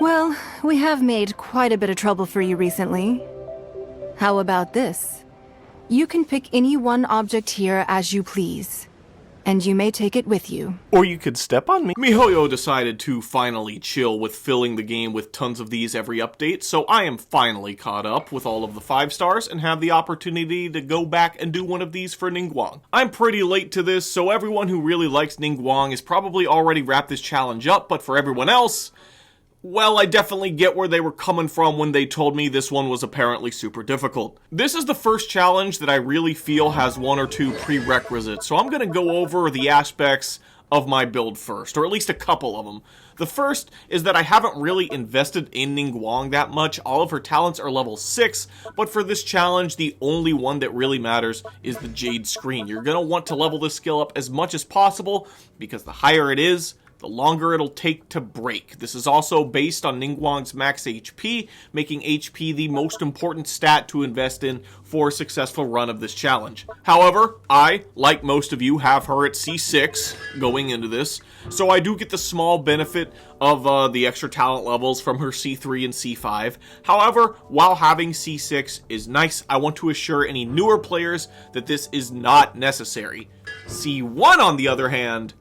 Well, we have made quite a bit of trouble for you recently. How about this? You can pick any one object here as you please, and you may take it with you. Or you could step on me. MiHoYo decided to finally chill with filling the game with tons of these every update, so I am finally caught up with all of the 5 stars and have the opportunity to go back and do one of these for Ningguang. I'm pretty late to this, so everyone who really likes Ningguang has probably already wrapped this challenge up, but for everyone else, well, I definitely get where they were coming from when they told me this one was apparently super difficult. This is the first challenge that I really feel has 1 or 2 prerequisites, so I'm going to go over the aspects of my build first, or at least a couple of them. The first is that I haven't really invested in Ningguang that much. All of her talents are level 6, but for this challenge, the only one that really matters is the Jade Screen. You're going to want to level this skill up as much as possible, because the higher it is, the longer it'll take to break. This is also based on Ningguang's max HP, making HP the most important stat to invest in for a successful run of this challenge. However, I, like most of you, have her at C6 going into this, so I do get the small benefit of the extra talent levels from her C3 and C5. However, while having C6 is nice, I want to assure any newer players that this is not necessary. C1, on the other hand,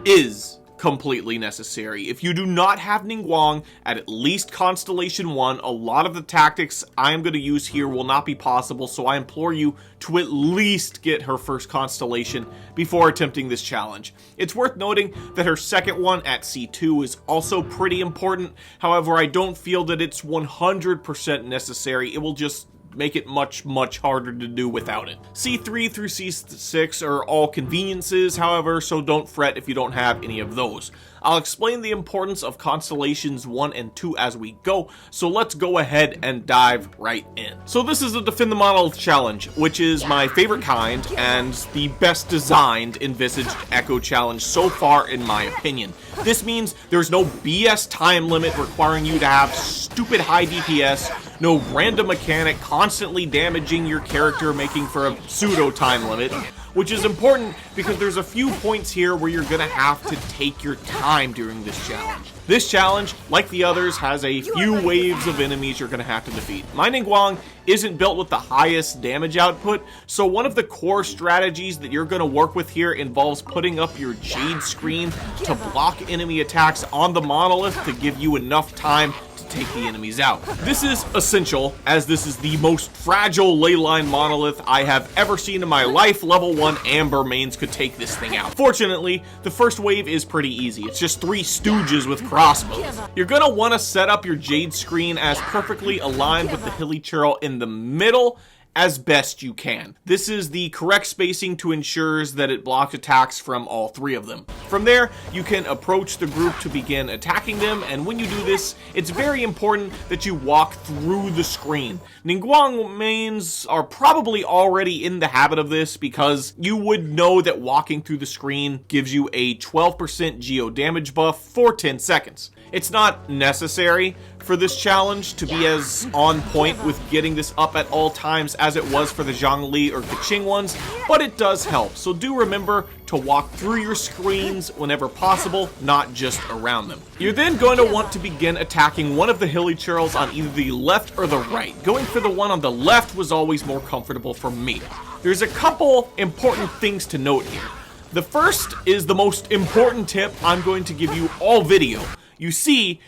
is completely necessary. If you do not have Ningguang at least Constellation 1, a lot of the tactics I am going to use here will not be possible, so I implore you to at least get her first Constellation before attempting this challenge. It's worth noting that her second one at C2 is also pretty important. However, I don't feel that it's 100% necessary. It will just make it much harder to do without it. C3 through C6 are all conveniences, however, so don't fret if you don't have any of those. I'll explain the importance of Constellations 1 and 2 as we go, so let's go ahead and dive right in. So this is the Defend the Monolith challenge, which is my favorite kind and the best designed Envisaged Echo challenge so far in my opinion. This means there's no BS time limit requiring you to have stupid high DPS, no random mechanic constantly damaging your character making for a pseudo time limit, which is important because there's a few points here where you're gonna have to take your time during this challenge. This challenge, like the others, has a few waves of enemies you're gonna have to defeat. My Ningguang isn't built with the highest damage output, so one of the core strategies that you're gonna work with here involves putting up your Jade Screen to block enemy attacks on the monolith to give you enough time take the enemies out. This is essential, as this is the most fragile leyline monolith I have ever seen in my life. Level 1 Amber mains could take this thing out. Fortunately, the first wave is pretty easy. It's just 3 stooges with crossbows. You're gonna want to set up your Jade Screen as perfectly aligned with the Hilichurl in the middle as best you can. This is the correct spacing to ensure that it blocks attacks from all 3 of them. From there, you can approach the group to begin attacking them, and when you do this, it's very important that you walk through the screen. Ningguang mains are probably already in the habit of this because you would know that walking through the screen gives you a 12% geo damage buff for 10 seconds. It's not necessary for this challenge to be as on point with getting this up at all times as it was for the Zhongli or Keqing ones, but it does help. So do remember to walk through your screens whenever possible, not just around them. You're then going to want to begin attacking one of the Hilichurls on either the left or the right. Going for the one on the left was always more comfortable for me. There's a couple important things to note here. The first is the most important tip I'm going to give you all video. You see,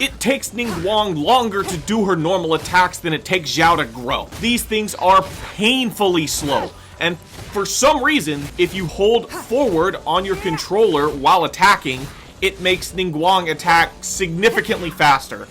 it takes Ningguang longer to do her normal attacks than it takes Zhao to grow. These things are painfully slow, and for some reason, if you hold forward on your controller while attacking, it makes Ningguang attack significantly faster.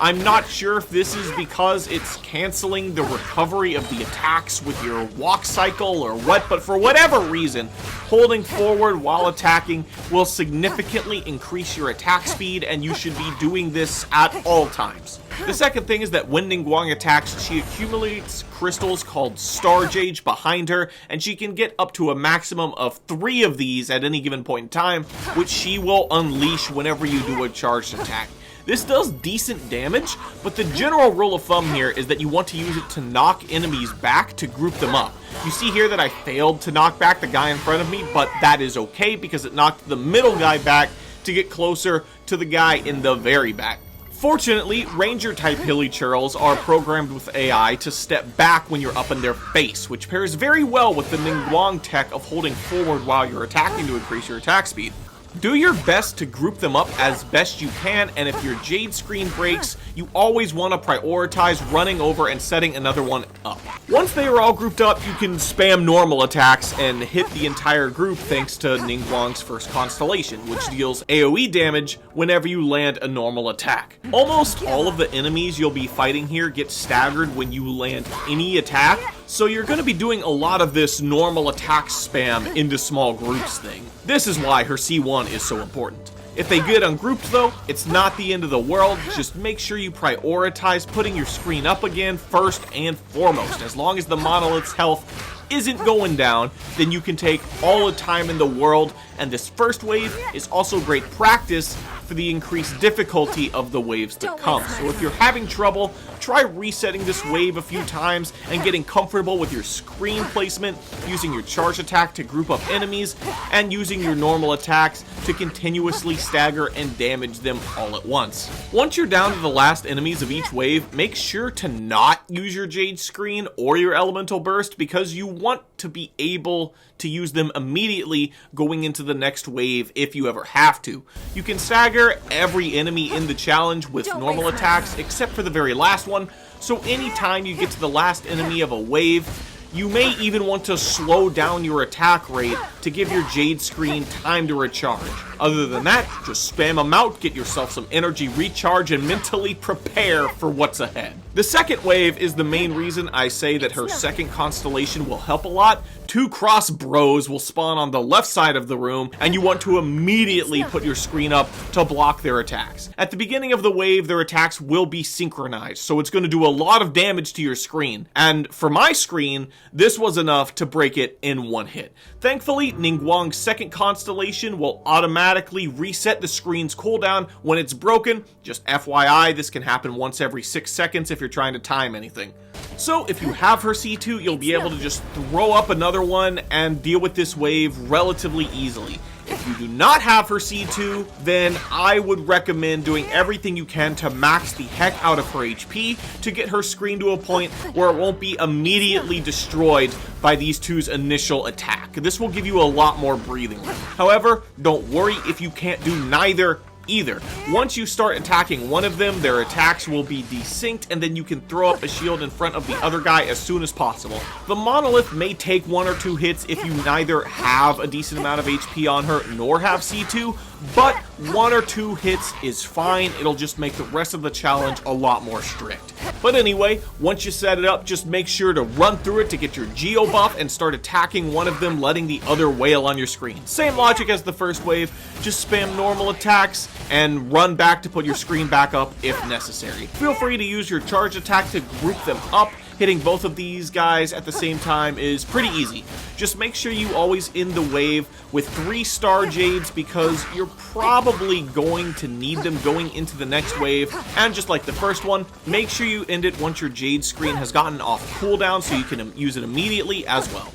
I'm not sure if this is because it's canceling the recovery of the attacks with your walk cycle or what, but for whatever reason, holding forward while attacking will significantly increase your attack speed, and you should be doing this at all times. The second thing is that when Ningguang attacks, she accumulates crystals called Star Jade behind her, and she can get up to a maximum of 3 of these at any given point in time, which she will unleash whenever you do a charged attack. This does decent damage, but the general rule of thumb here is that you want to use it to knock enemies back to group them up. You see here that I failed to knock back the guy in front of me, but that is okay because it knocked the middle guy back to get closer to the guy in the very back. Fortunately, Ranger-type Hilly-Churls are programmed with AI to step back when you're up in their face, which pairs very well with the Ningguang tech of holding forward while you're attacking to increase your attack speed. Do your best to group them up as best you can, and if your Jade screen breaks, you always want to prioritize running over and setting another one up. Once they are all grouped up, you can spam normal attacks and hit the entire group thanks to NINGGUANG'S first constellation, which deals AoE damage whenever you land a normal attack. Almost all of the enemies you'll be fighting here get staggered when you land any attack, so you're going to be doing a lot of this normal attack spam into small groups thing. This is why her C1 is so important. If they get ungrouped though, it's not the end of the world, just make sure you prioritize putting your screen up again first and foremost. As long as the monolith's health isn't going down, then you can take all the time in the world, and this first wave is also great practice for the increased difficulty of the waves to come. So if you're having trouble, try resetting this wave a few times and getting comfortable with your screen placement, using your charge attack to group up enemies, and using your normal attacks to continuously stagger and damage them all at once. Once you're down to the last enemies of each wave, make sure to not use your Jade screen or your elemental burst because you want to be able to use them immediately going into the next wave if you ever have to. You can stagger every enemy in the challenge with normal attacks except for the very last one, so anytime you get to the last enemy of a wave, you may even want to slow down your attack rate to give your Jade screen time to recharge. Other than that, just spam them out, get yourself some energy recharge, and mentally prepare for what's ahead. The second wave is the main reason I say that her second constellation will help a lot. 2 cross bros will spawn on the left side of the room, and you want to immediately put your screen up to block their attacks. At the beginning of the wave, their attacks will be synchronized, so it's going to do a lot of damage to your screen. And for my screen, this was enough to break it in one hit. Thankfully, NINGGUANG'S second constellation will automatically reset the screen's cooldown when it's broken. Just FYI, this can happen once every 6 seconds if you're trying to time anything. So if you have her C2, you'll be able to just throw up another one and deal with this wave relatively easily. If you do not have her C2, then I would recommend doing everything you can to max the heck out of her HP to get her screen to a point where it won't be immediately destroyed by these two's initial attack. This will give you a lot more breathing room. However, don't worry if you can't do neither either. Once you start attacking one of them, their attacks will be desynced, and then you can throw up a shield in front of the other guy as soon as possible. The monolith may take 1 or 2 hits if you neither have a decent amount of HP on her nor have C2, but 1 or 2 hits is fine. It'll just make the rest of the challenge a lot more strict. But anyway, once you set it up, just make sure to run through it to get your geo buff and start attacking one of them, letting the other wail on your screen. Same logic as the first wave, just spam normal attacks and run back to put your screen back up if necessary. Feel free to use your charge attack to group them up. Hitting both of these guys at the same time is pretty easy. Just make sure you always end the wave with 3-star Jades because you're probably going to need them going into the next wave. And just like the first one, make sure you end it once your Jade screen has gotten off cooldown so you can use it immediately as well.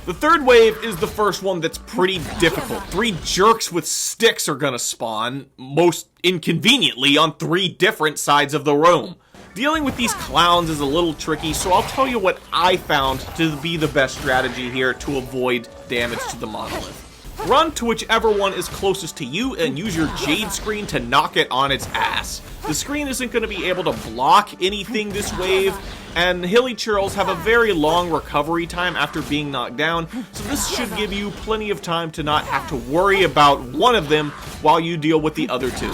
The third wave is the first one that's pretty difficult. 3 jerks with sticks are gonna spawn, most inconveniently on 3 different sides of the room. Dealing with these clowns is a little tricky, so I'll tell you what I found to be the best strategy here to avoid damage to the monolith. Run to whichever one is closest to you and use your Jade screen to knock it on its ass. The screen isn't going to be able to block anything this wave, and Hilly-Churls have a very long recovery time after being knocked down, so this should give you plenty of time to not have to worry about one of them while you deal with the other 2.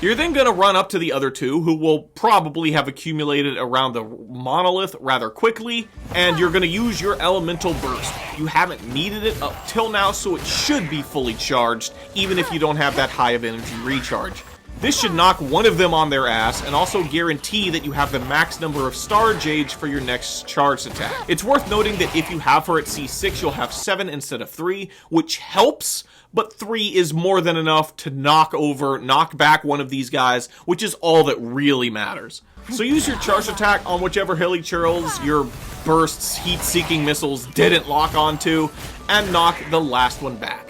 You're then going to run up to the other 2, who will probably have accumulated around the monolith rather quickly, and you're going to use your elemental burst. You haven't needed it up till now, so it should be fully charged, even if you don't have that high of energy recharge. This should knock one of them on their ass and also guarantee that you have the max number of star gauge for your next charged attack. It's worth noting that if you have her at C6, you'll have 7 instead of 3, which helps, but 3 is more than enough to knock back one of these guys, which is all that really matters. So use your charged attack on whichever hilichurls your bursts, heat-seeking missiles didn't lock onto, and knock the last one back.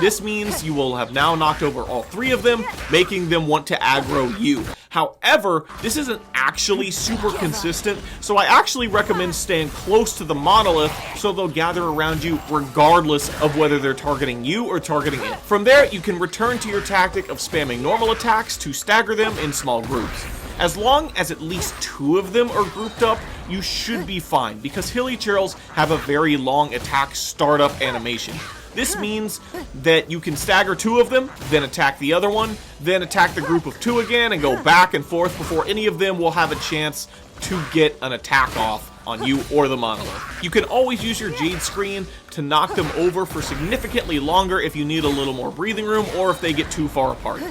This means you will have now knocked over all 3 of them, making them want to aggro you. However, this isn't actually super consistent, so I actually recommend staying close to the monolith so they'll gather around you regardless of whether they're targeting you or targeting it. From there, you can return to your tactic of spamming normal attacks to stagger them in small groups. As long as at least 2 of them are grouped up, you should be fine, because hilichurls have a very long attack startup animation. This means that you can stagger 2 of them, then attack the other one, then attack the group of 2 again, and go back and forth before any of them will have a chance to get an attack off on you or the monolith. You can always use your Jade Screen to knock them over for significantly longer if you need a little more breathing room or if they get too far apart.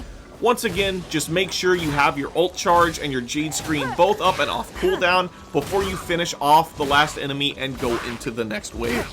Once again, just make sure you have your ult charge and your Jade Screen both up and off cooldown before you finish off the last enemy and go into the next wave.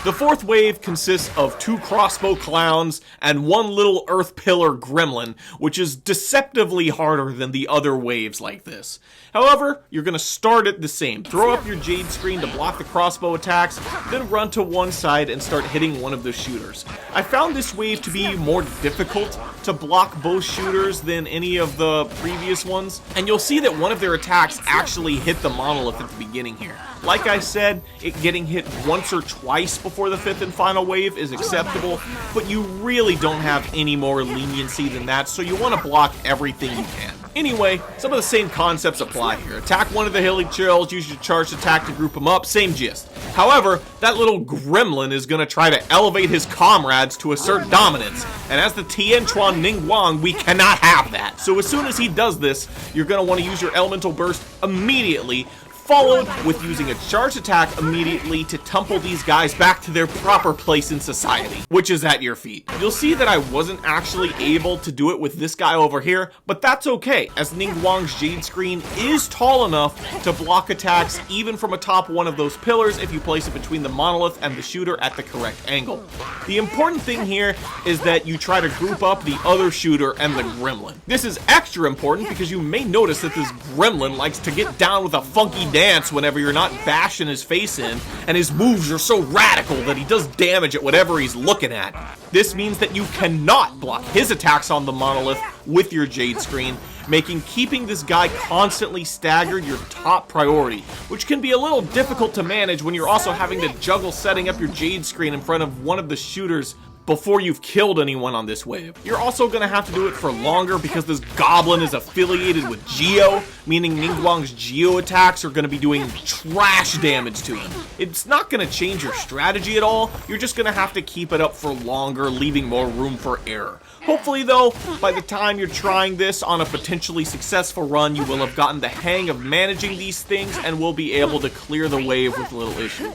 The 4th wave consists of 2 crossbow clowns and 1 little earth pillar gremlin, which is deceptively harder than the other waves like this. However, you're going to start it the same. Throw up your Jade Screen to block the crossbow attacks, then run to one side and start hitting one of the shooters. I found this wave to be more difficult to block both shooters than any of the previous ones, and you'll see that one of their attacks actually hit the monolith at the beginning here. Like I said, it getting hit once or twice before the 5th and final wave is acceptable, but you really don't have any more leniency than that, so you want to block everything you can. Anyway, some of the same concepts apply here. Attack one of the hilichurls, use your charged attack to group them up, same gist. However, that little gremlin is going to try to elevate his comrades to assert dominance, and as the Tianquan Ningguang, we cannot have that. So as soon as he does this, you're going to want to use your elemental burst immediately, followed with using a charged attack immediately to tumble these guys back to their proper place in society, which is at your feet. You'll see that I wasn't actually able to do it with this guy over here, but that's okay, as NINGGUANG'S Jade Screen is tall enough to block attacks even from atop one of those pillars if you place it between the monolith and the shooter at the correct angle. The important thing here is that you try to group up the other shooter and the gremlin. This is extra important because you may notice that this gremlin likes to get down with a funky dance whenever you're not bashing his face in, and his moves are so radical that he does damage at whatever he's looking at. This means that you cannot block his attacks on the monolith with your Jade Screen, making keeping this guy constantly staggered your top priority, which can be a little difficult to manage when you're also having to juggle setting up your Jade Screen in front of one of the shooters before you've killed anyone on this wave. You're also going to have to do it for longer because this goblin is affiliated with Geo, meaning NINGGUANG'S Geo attacks are going to be doing trash damage to him. It's not going to change your strategy at all, you're just going to have to keep it up for longer, leaving more room for error. Hopefully though, by the time you're trying this on a potentially successful run, you will have gotten the hang of managing these things and will be able to clear the wave with little issue.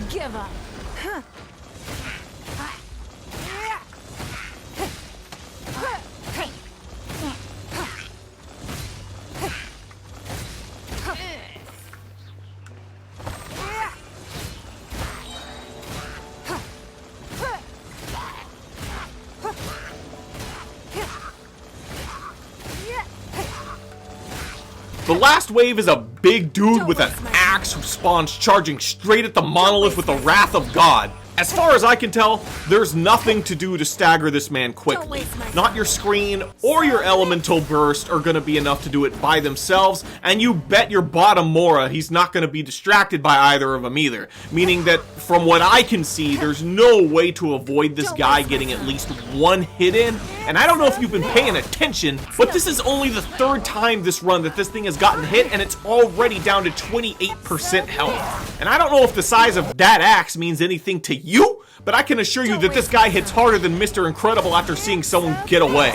Give up. The last wave is a big dude with an axe who spawns charging straight at the monolith with the wrath of God. As far as I can tell, there's nothing to do to stagger this man quickly. Not your screen or your elemental burst are going to be enough to do it by themselves, and you bet your bottom Mora he's not going to be distracted by either of them either. Meaning that, from what I can see, there's no way to avoid this guy getting at least one hit in. And I don't know if you've been paying attention, but this is only the 3rd time this run that this thing has gotten hit, and it's already down to 28% health. And I don't know if the size of that axe means anything to you, but I can assure you that this guy hits harder than Mr. Incredible after seeing someone get away.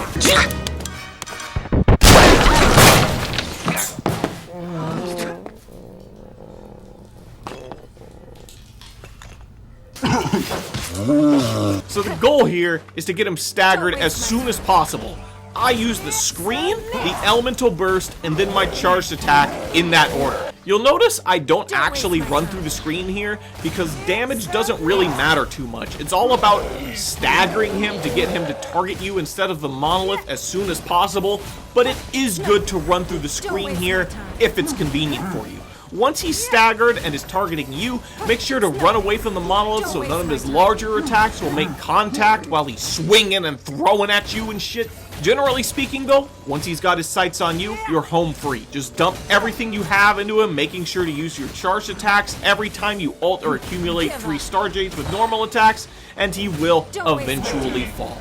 So the goal here is to get him staggered as soon as possible. I use the screen, the elemental burst, and then my charged attack in that order. You'll notice I don't actually run through the screen here because damage doesn't really matter too much. It's all about staggering him to get him to target you instead of the monolith as soon as possible, but it is good to run through the screen here if it's convenient for you. Once he's staggered and is targeting you, make sure to run away from the monolith so none of his larger attacks will make contact while he's swinging and throwing at you and shit. Generally speaking though, once he's got his sights on you, you're home free. Just dump everything you have into him, making sure to use your charged attacks every time you ult or accumulate 3 star jades with normal attacks, and he will eventually fall.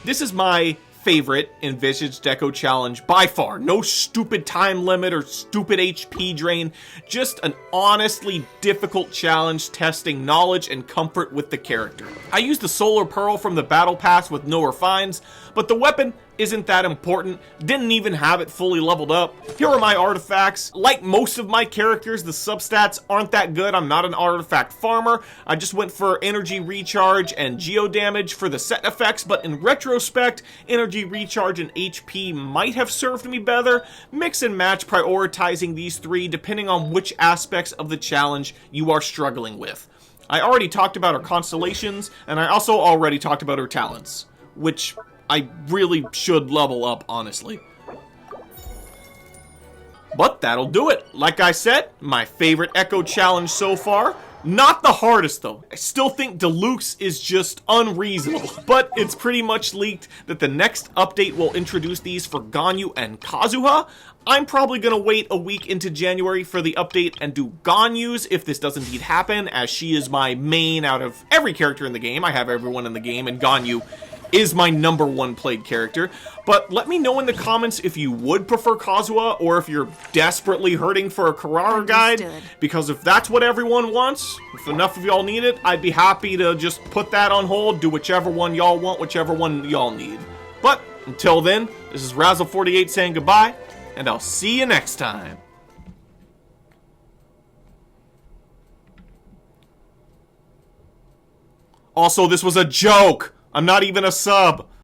This is my favorite Envisaged Deco challenge by far. No stupid time limit or stupid HP drain, just an honestly difficult challenge testing knowledge and comfort with the character. I used the Solar Pearl from the Battle Pass with no refines, but the weapon isn't that important, didn't even have it fully leveled up. Here are my artifacts. Like most of my characters, the substats aren't that good. I'm not an artifact farmer. I just went for energy recharge and geo damage for the set effects, but in retrospect, energy recharge and HP might have served me better. Mix and match prioritizing these 3 depending on which aspects of the challenge you are struggling with. I already talked about her constellations, and I also already talked about her talents, which I really should level up, honestly. But that'll do it. Like I said, my favorite Echo challenge so far. Not the hardest though. I still think Deluxe is just unreasonable, but it's pretty much leaked that the next update will introduce these for Ganyu and Kazuha. I'm probably gonna wait a week into January for the update and do Ganyu's if this does indeed happen, as she is my main out of every character in the game. I have everyone in the game, and Ganyu is my #1 played character. But let me know in the comments if you would prefer Kazuha or if you're desperately hurting for a Carrara guide, because if that's what everyone wants, if enough of y'all need it, I'd be happy to just put that on hold, do whichever one y'all want, whichever one y'all need. But until then, this is Razzle48 saying goodbye, and I'll see you next time. Also, this was a joke! I'm not even a sub!